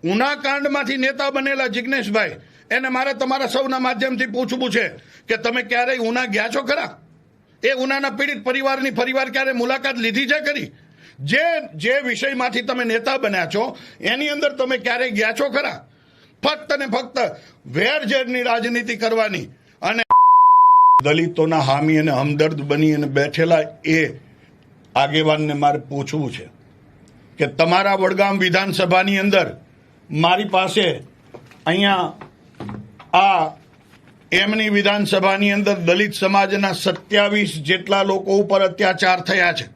ઉના કાંડમાંથી નેતા બનેલા જિગ્નેશભાઈ, એને મારે તમારા સૌના માધ્યમથી પૂછવું છે કે તમે ક્યારેય ઉના ગયા છો ખરા? એ ઉનાના પીડિત પરિવારની ફરીવાર ક્યારે મુલાકાત લીધી છે ખરી? જે વિષયમાંથી તમે નેતા બન્યા છો એની અંદર તમે ક્યારેય ગયા છો ખરા? ફક્ત ને ફક્ત વેરઝેરની રાજનીતિ કરવાની અને દલિતોના હામી અને હમદર્દ બની અને બેઠેલા એ આગેવાનને મારે પૂછવું છે કે તમારા વડગામ વિધાનસભાની અંદર મારી પાસે અહીંયા આ એમની વિધાનસભાની અંદર દલિત સમાજના 27 જેટલા લોકો ઉપર અત્યાચાર થયા છે.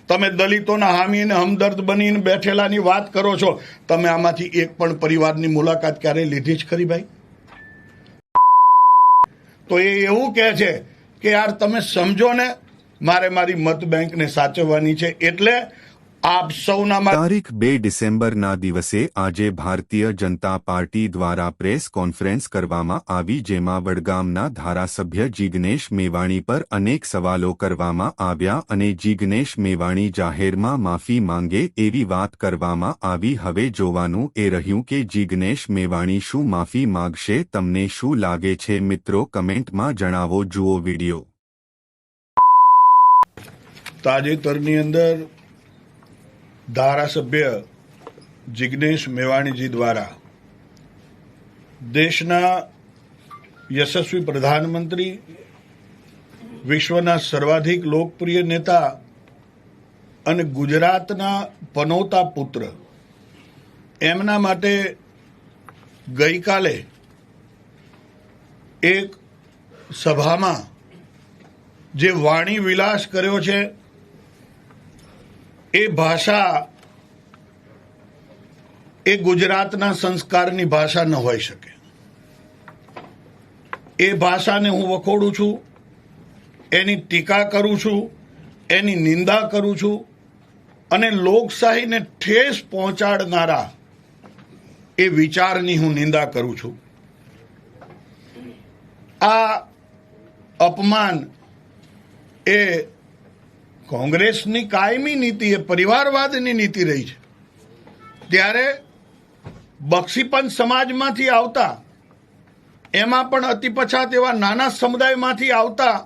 તમે દલિતોના હામી અને હમદર્દ બનીને બેઠેલાની વાત કરો છો. તમે આમાંથી એક પણ પરિવારની મુલાકાત ક્યારેય લીધી જ ખરી ભાઈ? તો એ એવું કહે છે કે યાર તમે સમજો ને, મારે મારી મત બેંકને સાચવવાની છે. એટલે આપ સૌના તારીખ 2 ડિસેમ્બરના દિવસે આજે ભારતીય જનતા પાર્ટી દ્વારા પ્રેસ કોન્ફરન્સ કરવામાં આવી, જેમાં વડગામના ધારાસભ્ય જિગ્નેશ મેવાણી પર અનેક સવાલો કરવામાં આવ્યા અને જિગ્નેશ મેવાણી જાહેરમાં માફી માંગે એવી વાત કરવામાં આવી. હવે જોવાનું એ રહ્યું કે જિગ્નેશ મેવાણી શું માફી માંગશે. તમને શું લાગે છે મિત્રો? કમેન્ટમાં જણાવો. જુઓ વિડીયો. તાજેતરની અંદર ધારાસભ્ય જિગ્નેશ મેવાણીજી દ્વારા દેશના યશસ્વી પ્રધાનમંત્રી, વિશ્વના સર્વાધિક લોકપ્રિય નેતા અને ગુજરાતના પનોતા પુત્ર, એમના માટે ગઈકાલે એક સભામાં જે વાણી વિલાસ કર્યો છે એ ભાષા એ ગુજરાતના સંસ્કારની ભાષા ન હોઈ શકે. એ ભાષાને હું વખોડું છું, એની ટીકા કરું છું, એની નિંદા કરું છું અને લોકશાહીને ઠેસ પહોંચાડનારા એ વિચારની હું નિંદા કરું છું. આ અપમાન એ કોંગ્રેસની કાયમી નીતિ, એ પરિવારવાદની નીતિ રહી છે. ત્યારે બક્ષીપંચ સમાજમાંથી આવતા, એમાં પણ અતિ પછાત એવા નાના સમુદાયમાંથી આવતા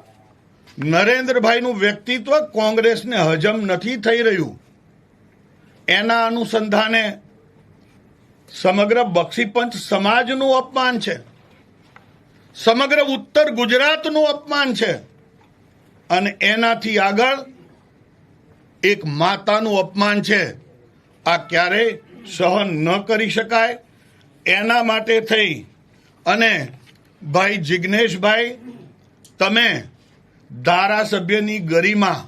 નરેન્દ્રભાઈનું વ્યક્તિત્વ કોંગ્રેસને હજમ નથી થઈ રહ્યું. એના અનુસંધાને સમગ્ર બક્ષીપંચ સમાજનું અપમાન છે, સમગ્ર ઉત્તર ગુજરાતનું અપમાન છે અને એનાથી આગળ એક માતાનું અપમાન છે. આ ક્યારેય સહન ન કરી શકાય. એના માટે થઈ અને ભાઈ જિગ્નેશભાઈ, તમે ધારાસભ્યની ગરિમા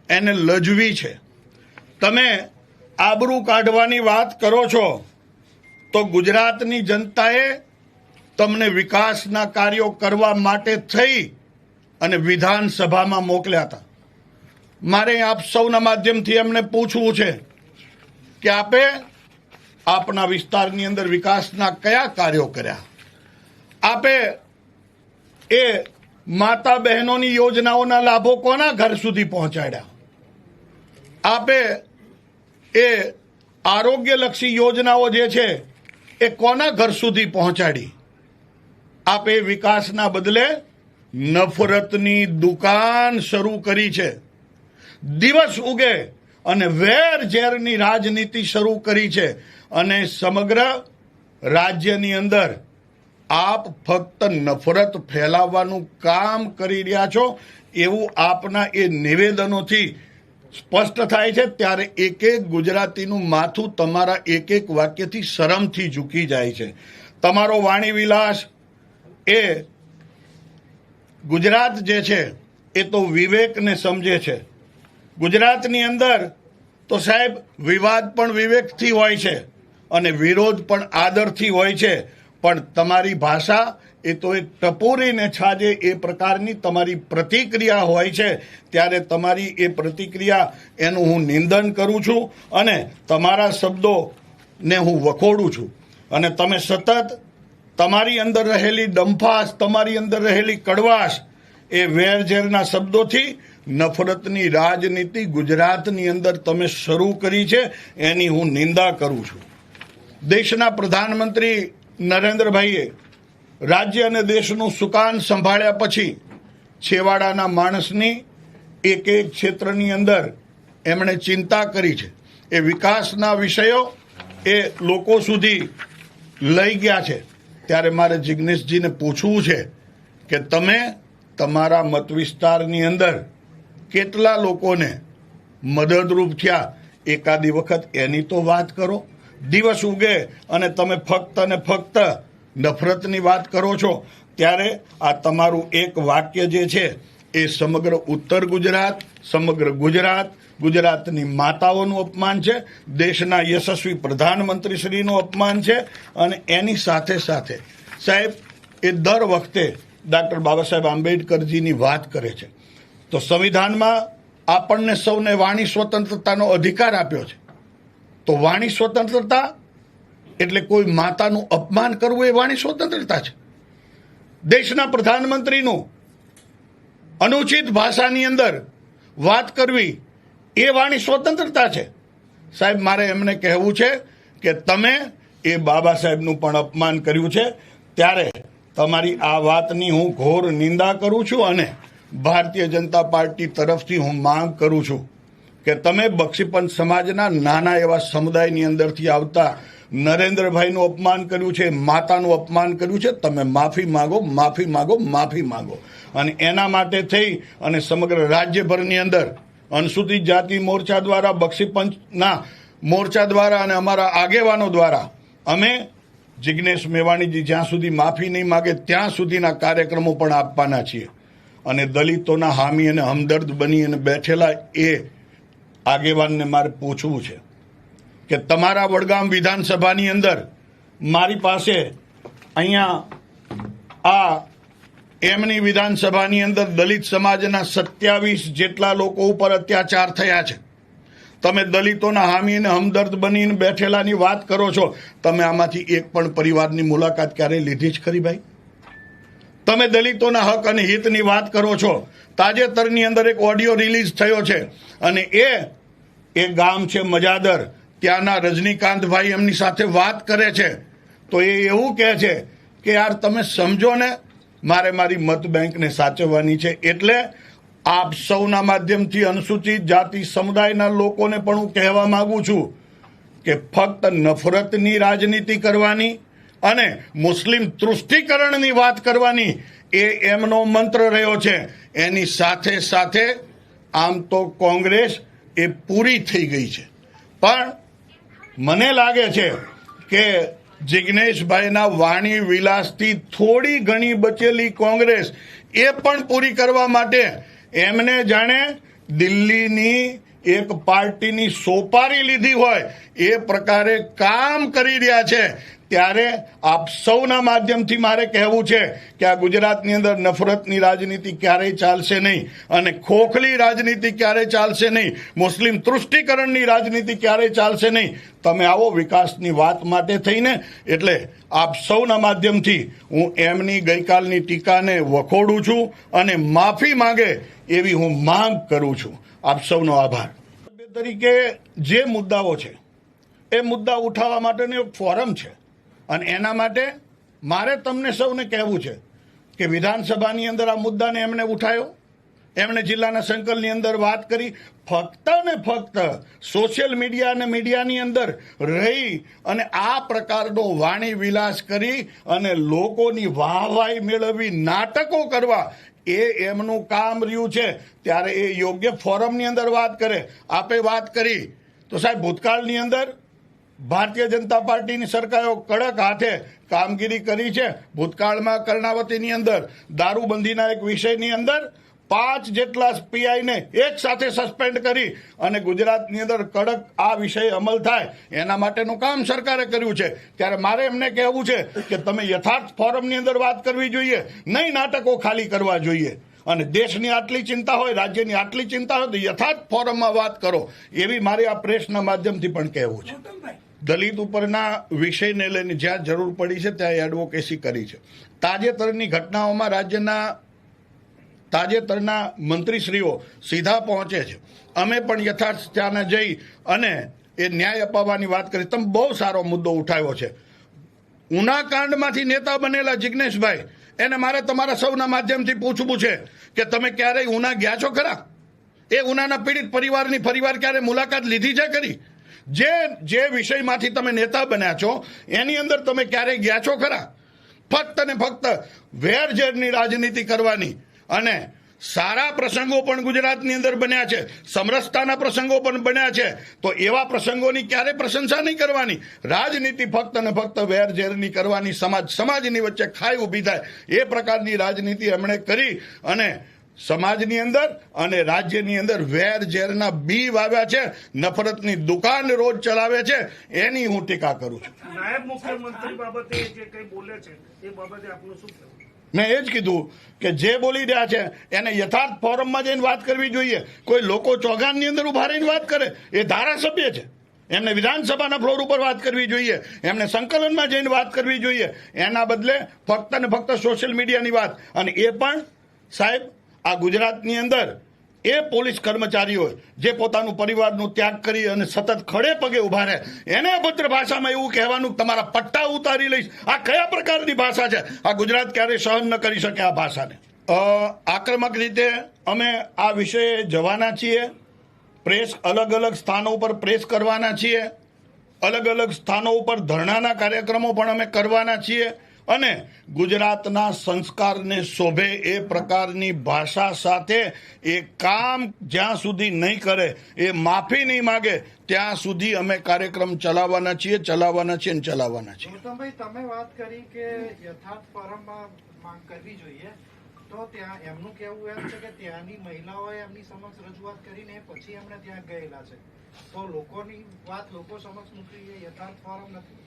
એને લજવી છે. તમે આબરૂ કાઢવાની વાત કરો છો તો ગુજરાતની જનતાએ તમને વિકાસના કાર્યો કરવા માટે થઈ અને વિધાનસભામાં મોકલ્યા હતા. મારે આપ સૌના માધ્યમથી એમને પૂછવું છે કે આપે આપના વિસ્તારની અંદર વિકાસના કયા કાર્યો કર્યા? આપે એ માતા બહેનોની યોજનાઓના લાભો કોના ઘર સુધી પહોંચાડ્યા? આપે એ આરોગ્યલક્ષી યોજનાઓ જે છે એ કોના ઘર સુધી પહોંચાડી? આપે વિકાસના બદલે નફરતની દુકાન શરૂ કરી છે. દિવસ ઉગે અને વેર ઝેરની રાજનીતિ શરૂ કરી છે અને સમગ્ર રાજ્યની અંદર આપ ફક્ત નફરત ફેલાવવાનું કામ કરી રહ્યા છો એવું આપના એ નિવેદનોથી સ્પષ્ટ થાય છે. ત્યારે એક એક ગુજરાતીનું માથું તમારા એક એક વાક્યથી શરમથી ઝૂકી જાય છે. તમારો વાણી વિલાસ એ ગુજરાત જે છે એ તો વિવેકને સમજે છે. ગુજરાતની અંદર તો સાહેબ વિવાદ પણ વિવેકથી હોય છે અને વિરોધ પણ આદરથી હોય છે, પણ તમારી ભાષા એ તો એક ટપોરીને છાજે એ પ્રકારની તમારી પ્રતિક્રિયા હોય છે. ત્યારે તમારી એ પ્રતિક્રિયા એનું હું નિંદન કરું છું અને તમારા શબ્દોને હું વખોડું છું. અને તમે સતત તમારી અંદર રહેલી ડંફાસ, તમારી અંદર રહેલી કડવાશ, એ વેરઝેરના શબ્દોથી નફરતની રાજનીતિ ગુજરાતની અંદર તમે શરૂ કરી છે, એની હું નિંદા કરું છું. દેશના પ્રધાનમંત્રી નરેન્દ્રભાઈએ રાજ્ય અને દેશનું સુકાન સંભાળ્યા પછી છેવાડાના માણસની એક એક ક્ષેત્રની અંદર એમણે ચિંતા કરી છે. એ વિકાસના વિષયો એ લોકો સુધી લઈ ગયા છે. ત્યારે મારે જિગ્નેશજીને પૂછવું છે કે તમે તમારા મત વિસ્તારની અંદર કેટલા લોકોને મદદરૂપ થયા, એકાદી વખત એની તો વાત કરો. દિવસ ઉગે અને તમે ફક્ત ને ફક્ત નફરતની વાત કરો છો. ત્યારે આ તમારું એક વાક્ય જે છે એ સમગ્ર ઉત્તર ગુજરાત, સમગ્ર ગુજરાતની માતાઓનું અપમાન છે, દેશના યશસ્વી પ્રધાનમંત્રીશ્રીનું અપમાન છે. અને એની સાથે સાથે સાહેબ એ દર વખતે ડૉક્ટર બાબા સાહેબ આંબેડકરજીની વાત કરે છે. તો સંવિધાનમાં આપણને સૌને વાણી સ્વતંત્રતાનો અધિકાર આપ્યો છે. તો વાણી સ્વતંત્રતા એટલે કોઈ માતાનું અપમાન કરવું એ વાણી સ્વતંત્રતા છે. દેશના પ્રધાનમંત્રીનું અનુચિત ભાષાની અંદર વાત કરવી એ વાણી સ્વતંત્રતા છે. સાહેબ મારે એમને કહેવું છે કે તમે એ બાબા સાહેબનું પણ અપમાન કર્યું છે. ત્યારે તમારી આ વાતની હું ઘોર નિંદા કરું છું અને ભારતીય જનતા પાર્ટી તરફથી હું માંગ કરું છું કે તમે બક્ષીપંથ સમાજના નાના એવા સમુદાયની અંદરથી આવતા નરેન્દ્રભાઈનું અપમાન કર્યું છે, માતાનું અપમાન કર્યું છે. તમે માફી માગો. અને એના માટે થઈ અને સમગ્ર રાજ્યભરની અંદર અનુસૂચિત જાતિ મોરચા દ્વારા, બક્ષીપંથના મોરચા દ્વારા અને અમારા આગેવાનો દ્વારા અમે જિગ્નેશ મેવાણીજી જ્યાં સુધી માફી નહીં માગે ત્યાં સુધીના કાર્યક્રમો પણ આપવાના છીએ. અને દલિતોના હામી અને હમદર્દ બની અને બેઠેલા એ આગેવાનને મારે પૂછવું છે કે તમારા વડગામ વિધાનસભાની અંદર મારી પાસે અહીંયા આ એમની વિધાનસભાની અંદર દલિત સમાજના 27 જેટલા લોકો ઉપર અત્યાચાર થયા છે. તમે દલિતોના હામી અને હમદર્દ બનીને બેઠેલાની વાત કરો છો. તમે આમાંથી એક પણ પરિવારની મુલાકાત ક્યારેય લીધી જ ખરી ભાઈ? તમે દલિતોના હક અને હિતની વાત કરો છો. તાજેતરની અંદર એક ઓડિયો રિલીઝ થયો છે અને એ ગામ છે મજાદર. ત્યાંના રજનીકાંતભાઈ એમની સાથે વાત કરે છે તો એ એવું કહે છે કે યાર તમે સમજો ને, મારે મારી મત બેંકને સાચવવાની છે. એટલે આપ સૌના માધ્યમથી અનુસૂચિત જાતિ સમુદાયના લોકોને પણ હું કહેવા માંગુ છું કે ફક્ત નફરતની રાજનીતિ કરવાની અને મુસ્લિમ તૃષ્ટિકરણની વાત કરવાની એ એમનો મંત્ર રહ્યો છે. એની સાથે સાથે આમ તો કોંગ્રેસ એ પૂરી થઈ ગઈ છે, પણ મને લાગે છે કે જિગ્નેશભાઈના વાણી વિલાસથી થોડી ઘણી બચેલી કોંગ્રેસ એ પણ પૂરી કરવા માટે એમને જાણે દિલ્હીની એક પાર્ટીની સોપારી લીધી હોય એ પ્રકારે કામ કરી રહ્યા છે. ત્યારે આપ સૌના માધ્યમથી મારે કહેવું છે કે આ ગુજરાતની અંદર નફરતની રાજનીતિ ક્યારેય ચાલશે નહીં અને ખોખલી રાજનીતિ ક્યારેય ચાલશે નહીં. મુસ્લિમ તૃષ્ટિકરણની રાજનીતિ ક્યારેય ચાલશે નહીં. તમે આવો વિકાસની વાત માટે થઈને. એટલે આપ સૌના માધ્યમથી હું એમની ગઈકાલની ટીકાને વખોડું છું અને માફી માંગે એવી હું માંગ કરું છું. આપ સૌનો આભાર. તરીકે જે મુદ્દાઓ છે એ મુદ્દા ઉઠાવવા માટેનું એક ફોરમ છે અને એના માટે મારે તમને સૌને કહેવું છે કે વિધાનસભાની અંદર આ મુદ્દાને એમણે ઉઠાવ્યો. એમણે જિલ્લાના સંકલની અંદર વાત કરી. ફક્ત ને ફક્ત સોશિયલ મીડિયા અને મીડિયાની અંદર રહી અને આ પ્રકારનો વાણી વિલાસ કરી અને લોકોની વાહવાહી મેળવવી, નાટકો કરવા એ એમનું કામ રહ્યું છે. ત્યારે એ યોગ્ય ફોરમની અંદર વાત કરે. આપે વાત કરી તો સાહેબ ભૂતકાળની અંદર ભારતીય જનતા પાર્ટીની સરકારો કડક હાથે કામગીરી કરી છે. ભૂતકાળમાં કર્ણાવતીની અંદર દારૂબંધીના એક વિષયની અંદર 5 જેટલા પીઆઈને એક સાથે સસ્પેન્ડ કરી અને ગુજરાતની અંદર કડક આ વિષય અમલ થાય એના માટેનું કામ સરકારે કર્યું છે. ત્યારે મારે એમને કહેવું છે કે તમે યથાર્થ ફોરમની અંદર વાત કરવી જોઈએ, નહીં નાટકો ખાલી કરવા જોઈએ. અને દેશની આટલી ચિંતા હોય, રાજ્યની આટલી ચિંતા હોય તો યથાર્થ ફોરમમાં વાત કરો એવી મારે આ પ્રેસના માધ્યમથી પણ કહેવું છે. દલિત ઉપરના વિષયને લઈને જ્યાં જરૂર પડી છે ત્યાં એડવોકેસી કરી છે. તાજેતરની ઘટનાઓમાં રાજ્યના તાજેતરના મંત્રીશ્રીઓ સીધા પહોંચે છે. અમે પણ યથાર્થ સ્થાને જઈ અને એ ન્યાય અપાવવાની વાત કરી. તમે બહુ સારો મુદ્દો ઉઠાવ્યો છે. ઉના કાંડમાંથી નેતા બનેલા જિજ્ઞેશભાઈ, એને મારે તમારા સૌના માધ્યમથી પૂછવું છે કે તમે ક્યારેય ઉના ગયા છો ખરા? એ ઉનાના પીડિત પરિવારની ફરીવાર ક્યારે મુલાકાત લીધી છે ખરી? જે વિષયમાંથી તમે નેતા બન્યા છો એની અંદર તમે ક્યારેય ગયા છો ખરા? ફક્ત ને ફક્ત વેરઝેરની રાજનીતિ કરવાની, અને સારા પ્રસંગો પણ ગુજરાતની અંદર બન્યા છે, સમરસતાના પ્રસંગો પણ બન્યા છે, તો એવા પ્રસંગોની ક્યારે પ્રશંસા નહીં કરવાની. રાજનીતિ ફક્ત ને ફક્ત વેરઝેરની કરવાની, સમાજની વચ્ચે ખાઈ ઊભી થાય એ પ્રકારની રાજનીતિ એમણે કરી અને સમાજની અંદર અને રાજ્યની અંદર વેરઝેરના બી વાવ્યા છે, નફરતની દુકાન રોજ ચલાવે છે. એની હું ટીકા કરું છું. નાયબ મુખ્યમંત્રી બાબતે જે કંઈ બોલે છે એ બાબતે આપનું શું કહેવું? મેં એ જ કીધું કે જે બોલી રહ્યા છે એને યથાર્થ ફોરમમાં જઈને વાત કરવી જોઈએ. કોઈ લોકો ચોગાનની અંદર ઉભા રહીને વાત કરે, એ ધારાસભ્ય છે, એમને વિધાનસભાના ફ્લોર ઉપર વાત કરવી જોઈએ, એમને સંકલનમાં જઈને વાત કરવી જોઈએ. એના બદલે ફક્ત ને ફક્ત સોશિયલ મીડિયાની વાત. અને એ પણ સાહેબ, આ ગુજરાતની અંદર એ પોલીસ કર્મચારીઓ જે પોતાનું પરિવારનું ત્યાગ કરી અને સતત ખડે પગે ઉભા રહે, એને અભદ્ર ભાષામાં એવું કહેવાનું તમારા પટ્ટા ઉતારી લઈશ, આ કયા પ્રકારની ભાષા છે? આ ગુજરાત ક્યારેય સહન ન કરી શકે આ ભાષાને. આક્રમક રીતે અમે આ વિષયે જવાના છીએ. પ્રેસ અલગ અલગ સ્થાનો ઉપર પ્રેસ કરવાના છીએ, અલગ અલગ સ્થાનો ઉપર ધરણાના કાર્યક્રમો પણ અમે કરવાના છીએ. અને ગુજરાતના સંસ્કારને શોભે એ પ્રકારની ભાષા સાથે એ કામ જ્યાં સુધી નહીં કરે, એ માફી નહીં માગે, ત્યાં સુધી અમે કાર્યક્રમ ચલાવવાના છીએ. ગૌતમભાઈ, તમે વાત કરી કે યથાર્થ ફોરમમાં માંગ કરવી જોઈએ, તો ત્યાં એમનું કહેવું એમ છે કે ત્યાંની મહિલાઓએ એમની સમક્ષ રજૂઆત કરીને પછી એમણે ત્યાં ગયેલા છે, તો લોકોની વાત લોકો સમક્ષ મૂકવી એ યથાર્થ ફોરમ નથી.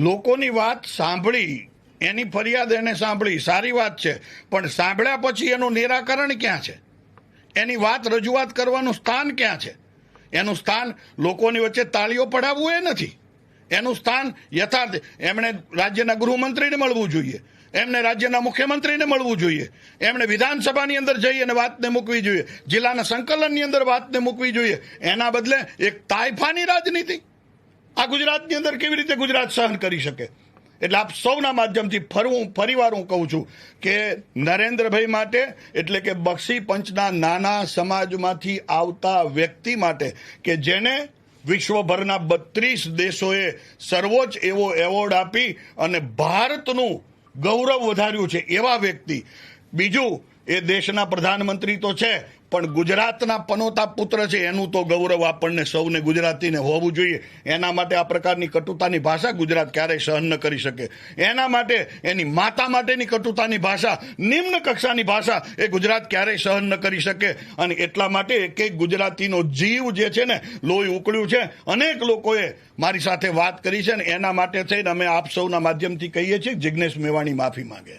લોકોની વાત સાંભળી, એની ફરિયાદ એને સાંભળી, સારી વાત છે, પણ સાંભળ્યા પછી એનું નિરાકરણ ક્યાં છે? એની વાત રજૂઆત કરવાનું સ્થાન ક્યાં છે? એનું સ્થાન લોકોની વચ્ચે તાળીઓ પડાવવું એ નથી. એનું સ્થાન યથાર્થ, એમણે રાજ્યના ગૃહમંત્રીને મળવું જોઈએ, એમને રાજ્યના મુખ્યમંત્રીને મળવું જોઈએ, એમણે વિધાનસભાની અંદર જઈ અને વાતને મૂકવી જોઈએ, જિલ્લાના સંકલનની અંદર વાતને મૂકવી જોઈએ. એના બદલે એક તાઇફાની રાજનીતિ આ ગુજરાતની અંદર કેવી રીતે ગુજરાત સહન કરી શકે? એટલે આપ સૌના માધ્યમથી ફરીવાર હું કહું છું કે નરેન્દ્રભાઈ માટે, એટલે કે બક્ષી પંચના નાના સમાજમાંથી આવતા વ્યક્તિ માટે, કે જેને વિશ્વભરના 32 દેશોએ સર્વોચ્ચ એવો એવોર્ડ આપી અને ભારતનું ગૌરવ વધાર્યું છે, એવા વ્યક્તિ. બીજું, એ દેશના પ્રધાનમંત્રી તો છે, પણ ગુજરાતના પનોતા પુત્ર છે, એનું તો ગૌરવ આપણને સૌને ગુજરાતીને હોવું જોઈએ. એના માટે આ પ્રકારની કટુતાની ભાષા ગુજરાત ક્યારેય સહન ન કરી શકે. એના માટે એની માતા માટેની કટુતાની ભાષા, નિમ્ન કક્ષાની ભાષા, એ ગુજરાત ક્યારેય સહન ન કરી શકે. અને એટલા માટે એક ગુજરાતીનો જીવ જે છે ને, લોહી ઉકળ્યું છે. અનેક લોકોએ મારી સાથે વાત કરી છે, ને એના માટે થઈને અમે આપ સૌના માધ્યમથી કહીએ છીએ, જિજ્ઞેશ મેવાણી માફી માંગે.